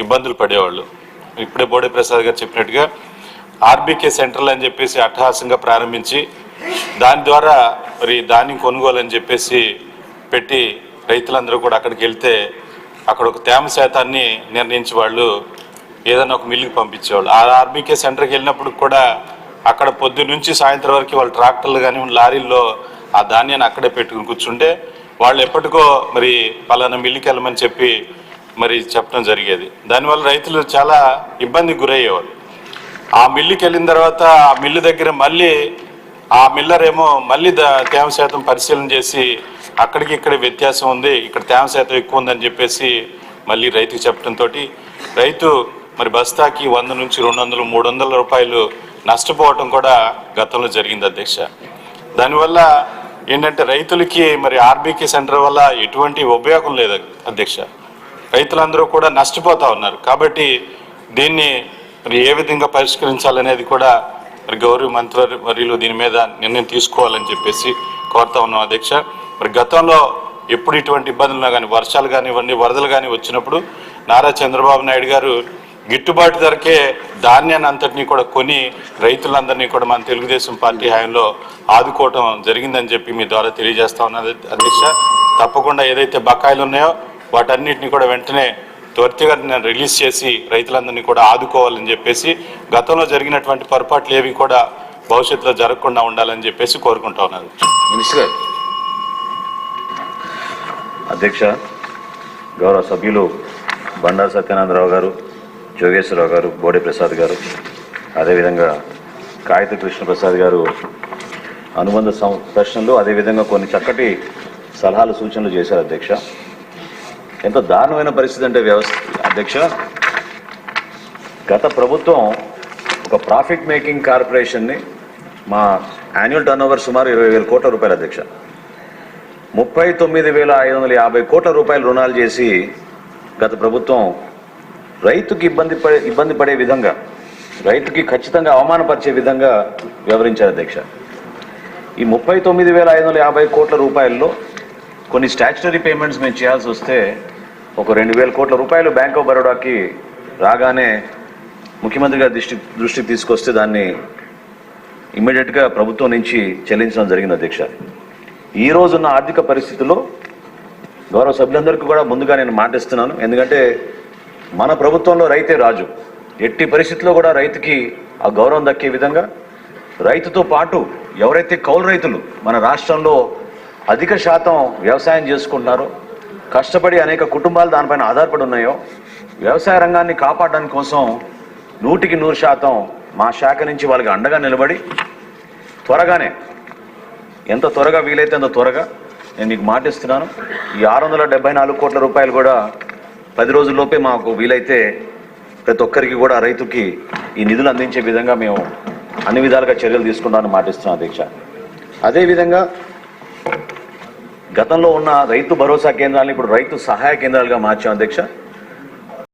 ఇబ్బందులు పడేవాళ్ళు. ఇప్పుడే బోడే ప్రసాద్ గారు చెప్పినట్టుగా ఆర్బీకే సెంటర్లు అని చెప్పేసి అట్టహాసంగా ప్రారంభించి దాని ద్వారా మరి ధాన్యం కొనుగోలు అని చెప్పేసి పెట్టి రైతులందరూ కూడా అక్కడికి వెళ్తే అక్కడ ఒక తేమ శాతాన్ని నిర్ణయించి వాళ్ళు ఏదైనా ఒక మిల్లుకి పంపించేవాళ్ళు. ఆ ఆర్బీకే సెంటర్కి వెళ్ళినప్పుడు కూడా అక్కడ పొద్దు నుంచి సాయంత్రం వరకు వాళ్ళు ట్రాక్టర్లు కానీ లారీల్లో ఆ ధాన్యాన్ని అక్కడే పెట్టుకుని కూర్చుంటే వాళ్ళు ఎప్పటికో మరి పలానా మిల్లుకి వెళ్ళమని చెప్పి మరి చెప్పడం జరిగేది. దానివల్ల రైతులు చాలా ఇబ్బందికి గురయ్యేవారు. ఆ మిల్లుకి వెళ్ళిన తర్వాత ఆ మిల్లు దగ్గర మళ్ళీ ఆ మిల్లర్ ఏమో మళ్ళీ తేమ శాతం పరిశీలన చేసి అక్కడికి ఇక్కడ వ్యత్యాసం ఉంది, ఇక్కడ తేమ శాతం ఎక్కువ ఉందని చెప్పేసి మళ్ళీ రైతుకి చెప్పడంతో రైతు మరి బస్తాకి 100 నుంచి 200, 300 రూపాయలు నష్టపోవటం కూడా గతంలో జరిగింది అధ్యక్ష. దానివల్ల ఏంటంటే రైతులకి మరి ఆర్బీకే సెంటర్ వల్ల ఎటువంటి ఉపయోగం లేదు అధ్యక్ష. రైతులందరూ కూడా నష్టపోతూ ఉన్నారు. కాబట్టి దీన్ని మరి ఏ విధంగా పరిష్కరించాలనేది కూడా మరి గౌరవ మంత్రివర్యులు దీని మీద నిర్ణయం తీసుకోవాలని చెప్పేసి కోరుతా ఉన్నాం అధ్యక్ష. మరి గతంలో ఎప్పుడు ఇటువంటి ఇబ్బందులు కానీ వర్షాలు కానివ్వండి వరదలు కానీ వచ్చినప్పుడు నారా చంద్రబాబు నాయుడు గారు గిట్టుబాటు ధరకే ధాన్యాన్ని అంతటినీ కూడా కొని రైతులందరినీ కూడా మన తెలుగుదేశం పార్టీ హయాంలో ఆదుకోవటం జరిగిందని చెప్పి మీ ద్వారా తెలియజేస్తా ఉన్నది అధ్యక్ష. తప్పకుండా ఏదైతే బకాయిలు ఉన్నాయో వాటన్నిటిని కూడా వెంటనే త్వరితగతిన రిలీజ్ చేసి రైతులందరినీ కూడా ఆదుకోవాలని చెప్పేసి గతంలో జరిగినటువంటి పొరపాట్లు ఏవి కూడా భవిష్యత్తులో జరగకుండా ఉండాలని చెప్పేసి కోరుకుంటా ఉన్నారు. మినిస్టర్ గారు. అధ్యక్ష, గౌరవ సభ్యులు బండారు సత్యనారాయణరావు గారు, జోగేశ్వరరావు గారు, బోడే ప్రసాద్ గారు, అదేవిధంగా కాగిత కృష్ణప్రసాద్ గారు అనుబంధ ప్రశ్నలు అదేవిధంగా కొన్ని చక్కటి సలహాలు సూచనలు చేశారు అధ్యక్ష. ఎంత దారుణమైన పరిస్థితి అంటే అధ్యక్ష, గత ప్రభుత్వం ఒక ప్రాఫిట్ మేకింగ్ కార్పొరేషన్ని మా యాన్యువల్ టర్నోవర్ సుమారు 20,000 కోట్ల రూపాయలు అధ్యక్ష. 39,550 కోట్ల రూపాయలు రుణాలు చేసి గత ప్రభుత్వం రైతుకి ఇబ్బంది పడే విధంగా, రైతుకి ఖచ్చితంగా అవమానపరిచే విధంగా వ్యవహరించారు అధ్యక్ష. ఈ 39,550 కోట్ల రూపాయల్లో కొన్ని స్టాచ్యుటరీ పేమెంట్స్ మేము చేయాల్సి వస్తే ఒక 2,000 కోట్ల రూపాయలు బ్యాంక్ ఆఫ్ బరోడాకి రాగానే ముఖ్యమంత్రి గారి దృష్టికి తీసుకొస్తే దాన్ని ఇమ్మీడియట్గా ప్రభుత్వం నుంచి చెల్లించడం జరిగింది అధ్యక్ష. ఈ రోజున్న ఆర్థిక పరిస్థితుల్లో గౌరవ సభ్యులందరికీ కూడా ముందుగా నేను మాటిస్తున్నాను. ఎందుకంటే మన ప్రభుత్వంలో రైతే రాజు. ఎట్టి పరిస్థితుల్లో కూడా రైతుకి ఆ గౌరవం దక్కే విధంగా, రైతుతో పాటు ఎవరైతే కౌలు రైతులు మన రాష్ట్రంలో అధిక శాతం వ్యవసాయం చేసుకుంటున్నారో, కష్టపడి అనేక కుటుంబాలు దానిపైన ఆధారపడి ఉన్నాయో, వ్యవసాయ రంగాన్ని కాపాడడానికి కోసం 100% మా శాఖ నుంచి వాళ్ళకి అండగా నిలబడి త్వరగానే, ఎంత త్వరగా వీలైతే అంత త్వరగా నేను మీకు మాటిస్తున్నాను, ఈ 674 కోట్ల రూపాయలు కూడా 10 రోజుల్లోపే మాకు వీలైతే ప్రతి ఒక్కరికి కూడా రైతుకి ఈ నిధులు అందించే విధంగా మేము అన్ని విధాలుగా చర్యలు తీసుకుంటామని మాటిస్తున్నాం అధ్యక్ష. అదేవిధంగా గతంలో ఉన్న రైతు భరోసా కేంద్రాలను ఇప్పుడు రైతు సహాయ కేంద్రాలుగా మార్చాం అధ్యక్ష.